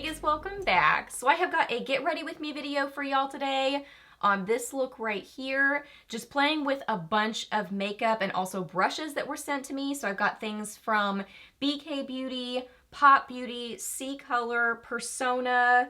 Vegas, welcome back. So I have got a get ready with me video for y'all today on this look right here. Just playing with a bunch of makeup and also brushes that were sent to me. So I've got things from BK Beauty, Pop Beauty, C Color, Persona,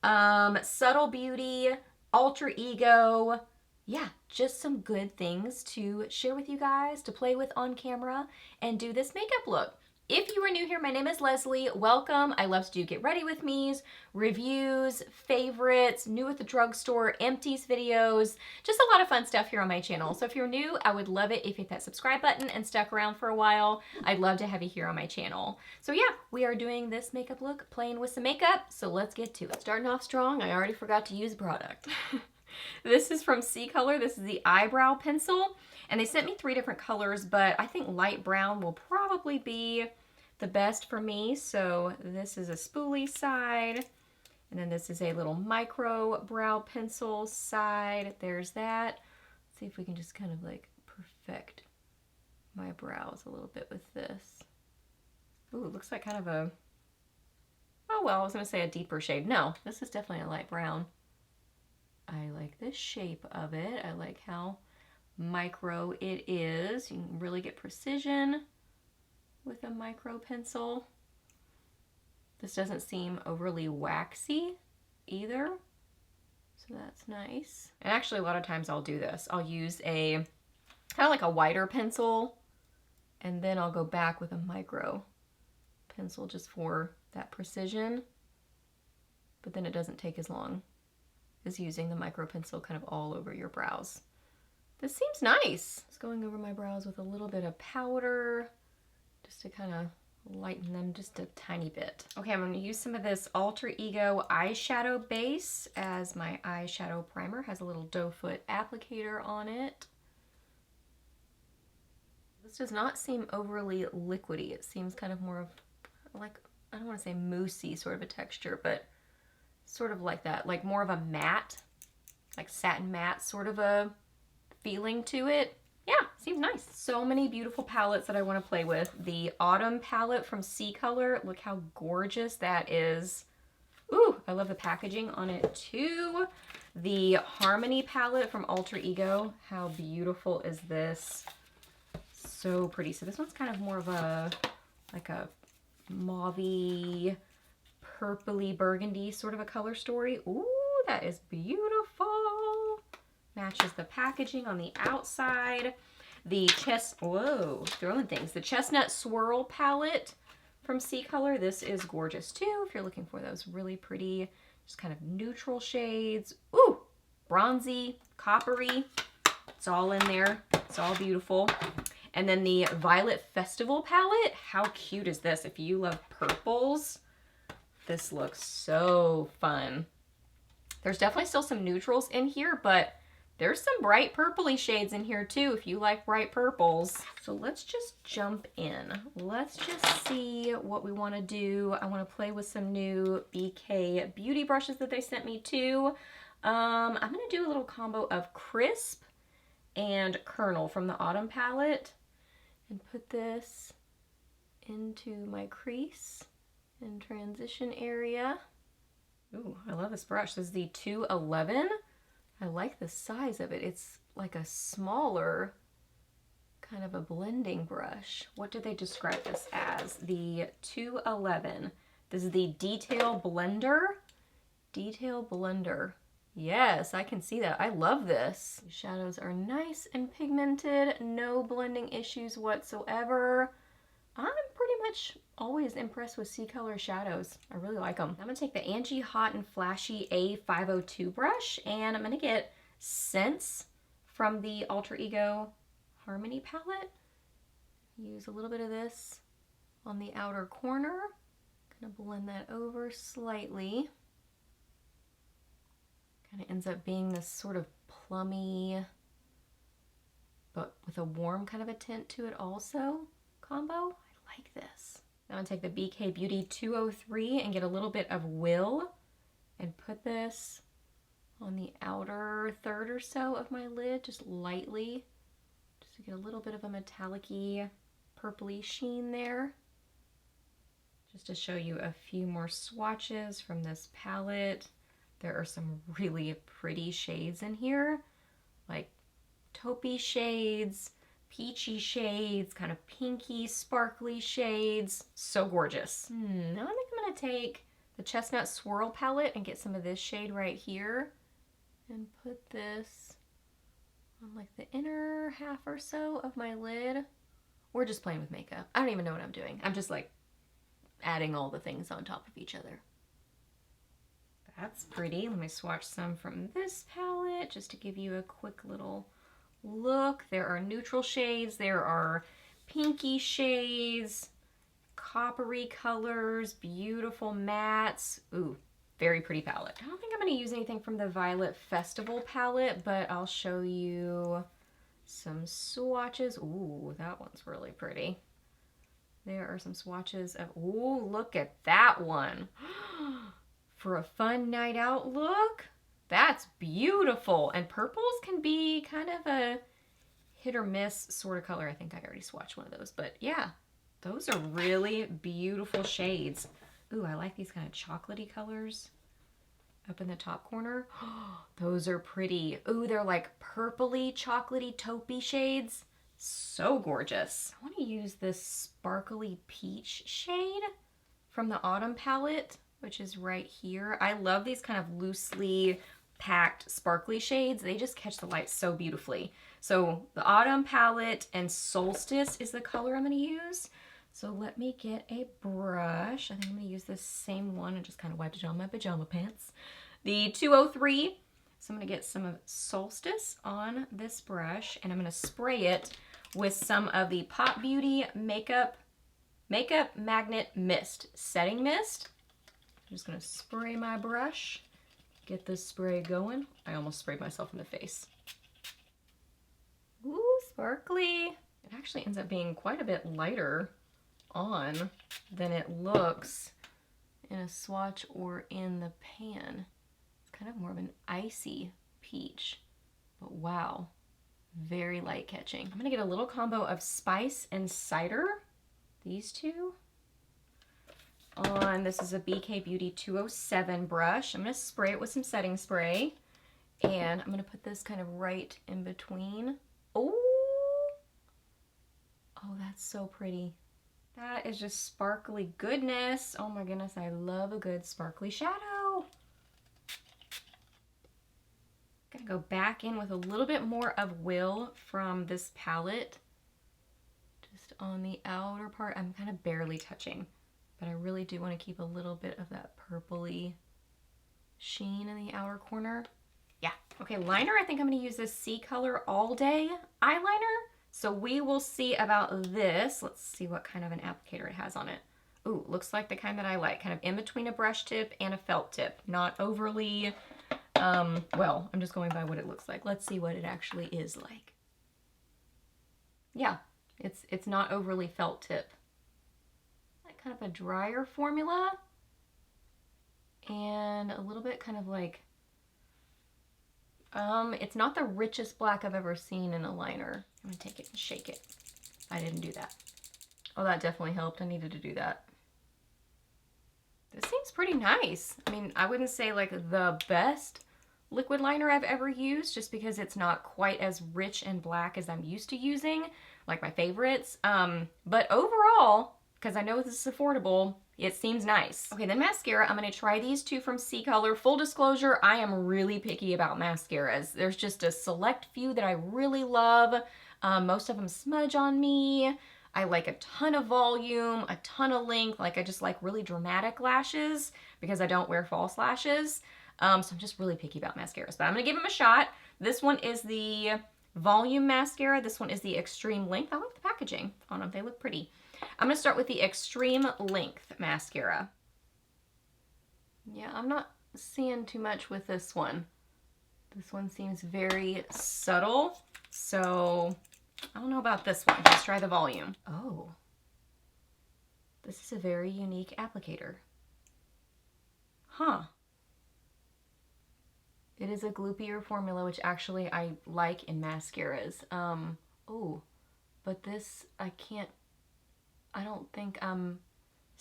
Subtle Beauty, Alter Ego. Yeah, just some good things to share with you guys, to play with on camera and do this makeup look. If you are new here, my name is Leslie. Welcome. I love to do get ready with me's, reviews, favorites, new at the drugstore, empties videos, just a lot of fun stuff here on my channel. So if you're new, I would love it if you hit that subscribe button and stuck around for a while. I'd love to have you here on my channel. So yeah, we are doing this makeup look, playing with some makeup. So let's get to it. Starting off strong, I already forgot to use product. This is from C Color. This is the eyebrow pencil. And they sent me 3 different colors, but I think light brown will probably be the best for me. So this is a spoolie side, and then this is a little micro brow pencil side. There's that. Let's see if we can just kind of like perfect my brows a little bit with this. Ooh, it looks like kind of a, oh well, I was gonna say a deeper shade. No, this is definitely a light brown. I like the shape of it. I like how micro it is. You can really get precision with a micro pencil. This doesn't seem overly waxy either, so that's nice. And actually a lot of times I'll do this. I'll use a kind of like a wider pencil, and then I'll go back with a micro pencil just for that precision, but then it doesn't take as long as using the micro pencil kind of all over your brows. This seems nice. Just going over my brows with a little bit of powder just to kind of lighten them just a tiny bit. Okay, I'm going to use some of this Alter Ego eyeshadow base as my eyeshadow primer. Has a little doe foot applicator on it. This does not seem overly liquidy. It seems kind of more of like, I don't want to say moussey sort of a texture, but sort of like that, like more of a matte, like satin matte sort of a feeling to it. Yeah, seems nice. So many beautiful palettes that I want to play with. The Autumn palette from C Color, look how gorgeous that is. Ooh, I love the packaging on it too. The Harmony palette from Alter Ego, how beautiful is this? So pretty. So this one's kind of more of a, like a mauve-y, purpley burgundy sort of a color story. Ooh, that is beautiful. Matches the packaging on the outside. The throwing things. The Chestnut Swirl palette from C Color. This is gorgeous too if you're looking for those really pretty, just kind of neutral shades. Ooh, bronzy, coppery. It's all in there. It's all beautiful. And then the Violet Festival palette. How cute is this? If you love purples, this looks so fun. There's definitely still some neutrals in here, but there's some bright purpley shades in here too if you like bright purples. So let's just jump in. Let's just see what we want to do. I want to play with some new BK Beauty brushes that they sent me too. I'm going to do a little combo of Crisp and Kernel from the Autumn palette and put this into my crease and transition area. Ooh, I love this brush. This is the 211. I like the size of it. It's like a smaller kind of a blending brush. What did they describe this as? The 211. This is the Detail Blender. Detail Blender. Yes, I can see that. I love this. The shadows are nice and pigmented. No blending issues whatsoever. I'm pretty much always impressed with C Color shadows. I really like them. I'm gonna take the Angie Hot and Flashy A502 brush, and I'm gonna get Scents from the Alter Ego Harmony palette. Use a little bit of this on the outer corner. Gonna blend that over slightly. Kind of ends up being this sort of plummy, but with a warm kind of a tint to it also combo. I like this. Now I'm going to take the BK Beauty 203 and get a little bit of Will and put this on the outer third or so of my lid, just lightly, just to get a little bit of a metallic-y, purpley sheen there. Just to show you a few more swatches from this palette. There are some really pretty shades in here, like taupey shades, peachy shades, kind of pinky, sparkly shades. So gorgeous. Now I think I'm gonna take the Chestnut Swirl palette and get some of this shade right here and put this on like the inner half or so of my lid. We're just playing with makeup. I don't even know what I'm doing. I'm just like adding all the things on top of each other. That's pretty. Let me swatch some from this palette just to give you a quick little look. There are neutral shades, there are pinky shades, coppery colors, beautiful mattes. Ooh, very pretty palette. I don't think I'm going to use anything from the Violet Festival palette, but I'll show you some swatches. Ooh, that one's really pretty. There are some swatches of, ooh, look at that one. For a fun night out look, that's beautiful. And purples can be kind of a hit or miss sort of color. I think I already swatched one of those, but yeah, those are really beautiful shades. Ooh, I like these kind of chocolatey colors up in the top corner. Those are pretty. Ooh, they're like purpley, chocolatey, taupey shades. So gorgeous. I want to use this sparkly peach shade from the Autumn palette, which is right here. I love these kind of loosely packed sparkly shades. They just catch the light so beautifully. So the Autumn palette and Solstice is the color I'm going to use. So let me get a brush. I think I'm going to use this same one and just kind of wipe it on my pajama pants. The 203. So I'm going to get some of Solstice on this brush and I'm going to spray it with some of the Pop Beauty Makeup Magnet Mist Setting Mist. I'm just going to spray my brush, get this spray going. I almost sprayed myself in the face. Ooh, sparkly. It actually ends up being quite a bit lighter on than it looks in a swatch or in the pan. It's kind of more of an icy peach, but wow, very light catching. I'm gonna get a little combo of Spice and Cider, these two. This is a BK Beauty 207 brush. I'm gonna spray it with some setting spray and I'm gonna put this kind of right in between. Oh, that's so pretty. That is just sparkly goodness. Oh my goodness, I love a good sparkly shadow. Gonna go back in with a little bit more of Will from this palette. Just on the outer part, I'm kind of barely touching, but I really do want to keep a little bit of that purpley sheen in the outer corner. Yeah, okay, liner, I think I'm gonna use this C Color All Day eyeliner. So we will see about this. Let's see what kind of an applicator it has on it. Ooh, looks like the kind that I like, kind of in between a brush tip and a felt tip. Not overly, well, I'm just going by what it looks like. Let's see what it actually is like. Yeah, it's not overly felt tip. Like kind of a drier formula and a little bit kind of like, it's not the richest black I've ever seen in a liner. I'm gonna take it and shake it. I didn't do that. Oh, that definitely helped. I needed to do that. This seems pretty nice. I mean, I wouldn't say like the best liquid liner I've ever used just because it's not quite as rich and black as I'm used to using, like my favorites. But overall, because I know this is affordable, it seems nice. Okay, then mascara. I'm going to try these two from C Color. Full disclosure, I am really picky about mascaras. There's just a select few that I really love. Most of them smudge on me. I like a ton of volume, a ton of length. Like I just like really dramatic lashes because I don't wear false lashes. So I'm just really picky about mascaras, but I'm going to give them a shot. This one is the volume mascara. This one is the extreme length. I like the packaging on them. They look pretty. I'm going to start with the extreme length mascara. Yeah, I'm not seeing too much with this one. This one seems very subtle, so I don't know about this one. Let's try the volume. Oh, this is a very unique applicator. Huh. It is a gloopier formula, which actually I like in mascaras. Oh, but this, I don't think I'm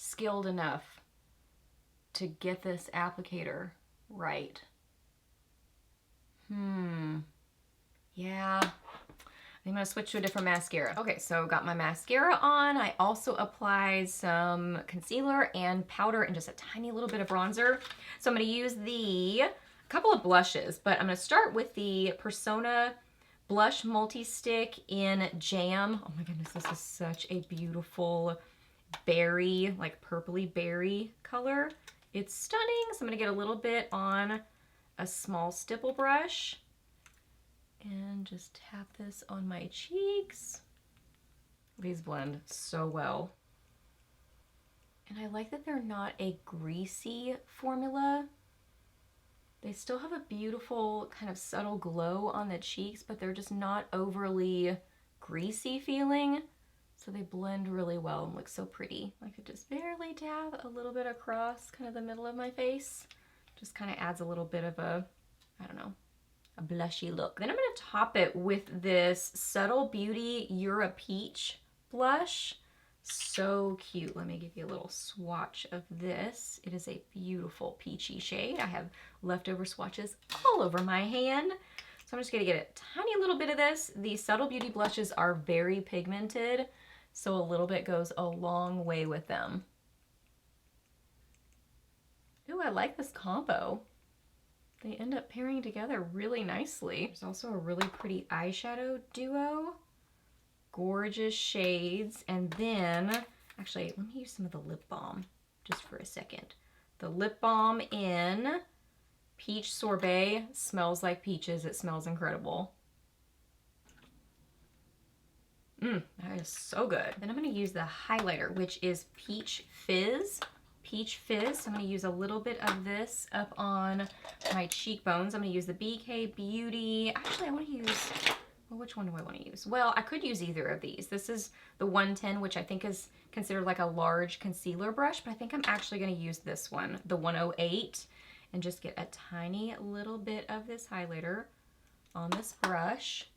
skilled enough to get this applicator right. Yeah. I'm gonna switch to a different mascara. Okay, so got my mascara on. I also applied some concealer and powder and just a tiny little bit of bronzer. So I'm gonna use a couple of blushes, but I'm gonna start with the Persona Blush Multi-Stick in Jam. Oh my goodness, this is such a beautiful berry, like purpley berry color. It's stunning. So I'm gonna get a little bit on a small stipple brush and just tap this on my cheeks. These blend so well. And I like that they're not a greasy formula. They still have a beautiful kind of subtle glow on the cheeks, but they're just not overly greasy feeling. So they blend really well and look so pretty. I could just barely dab a little bit across kind of the middle of my face. Just kind of adds a little bit of a, I don't know, a blushy look. Then I'm gonna top it with this Subtle Beauty You're a Peach blush. So cute. Let me give you a little swatch of this. It is a beautiful peachy shade. I have leftover swatches all over my hand. So I'm just gonna get a tiny little bit of this. These Subtle Beauty blushes are very pigmented, so a little bit goes a long way with them. Ooh, I like this combo. They end up pairing together really nicely. There's also a really pretty eyeshadow duo. Gorgeous shades. And then, actually, let me use some of the lip balm just for a second. The lip balm in Peach Sorbet smells like peaches. It smells incredible. That is so good. Then I'm gonna use the highlighter, which is Peach Fizz. Peach Fizz. So I'm gonna use a little bit of this up on my cheekbones. I'm gonna use the BK Beauty. Actually, I wanna use, well, which one do I wanna use? Well, I could use either of these. This is the 110, which I think is considered like a large concealer brush, but I think I'm actually gonna use this one, the 108, and just get a tiny little bit of this highlighter on this brush.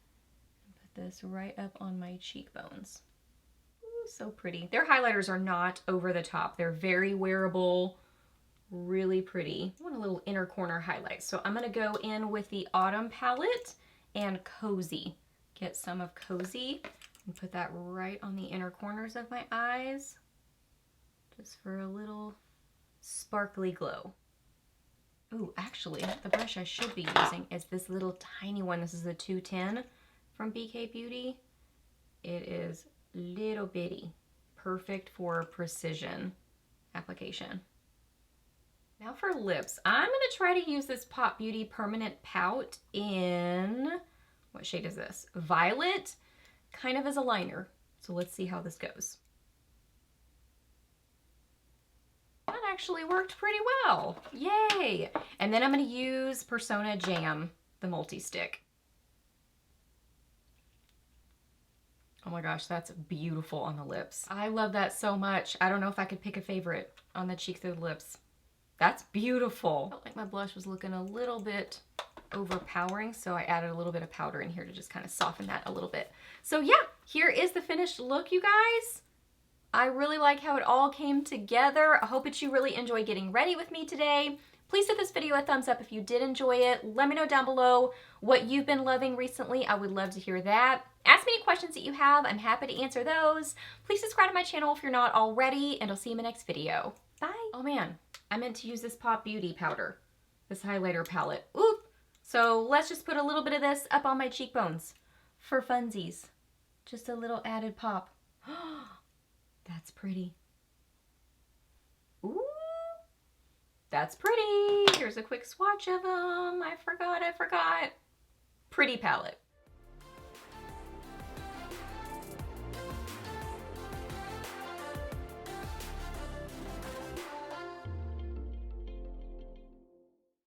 This right up on my cheekbones. Ooh, so pretty. Their highlighters are not over the top. They're very wearable, really pretty. I want a little inner corner highlight. So I'm gonna go in with the Autumn palette and Cozy. Get some of Cozy and put that right on the inner corners of my eyes, just for a little sparkly glow. Ooh, actually, the brush I should be using is this little tiny one. This is the 210. From BK Beauty. It is little bitty, perfect for precision application. Now for lips, I'm gonna try to use this Pop Beauty Permanent Pout in, what shade is this? Violet, kind of as a liner. So let's see how this goes. That actually worked pretty well, yay! And then I'm gonna use Persona Jam, the multi-stick. Oh my gosh, that's beautiful on the lips. I love that so much. I don't know if I could pick a favorite on the cheeks or the lips. That's beautiful. I felt like my blush was looking a little bit overpowering, so I added a little bit of powder in here to just kind of soften that a little bit. So yeah, here is the finished look, you guys. I really like how it all came together. I hope that you really enjoy getting ready with me today. Please give this video a thumbs up if you did enjoy it. Let me know down below what you've been loving recently. I would love to hear that. Ask me any questions that you have. I'm happy to answer those. Please subscribe to my channel if you're not already, and I'll see you in my next video. Bye. Oh man, I meant to use this Pop Beauty powder, this highlighter palette. Oop. So let's just put a little bit of this up on my cheekbones for funsies. Just a little added pop. That's pretty. Ooh. That's pretty. Here's a quick swatch of them. I forgot. Pretty palette.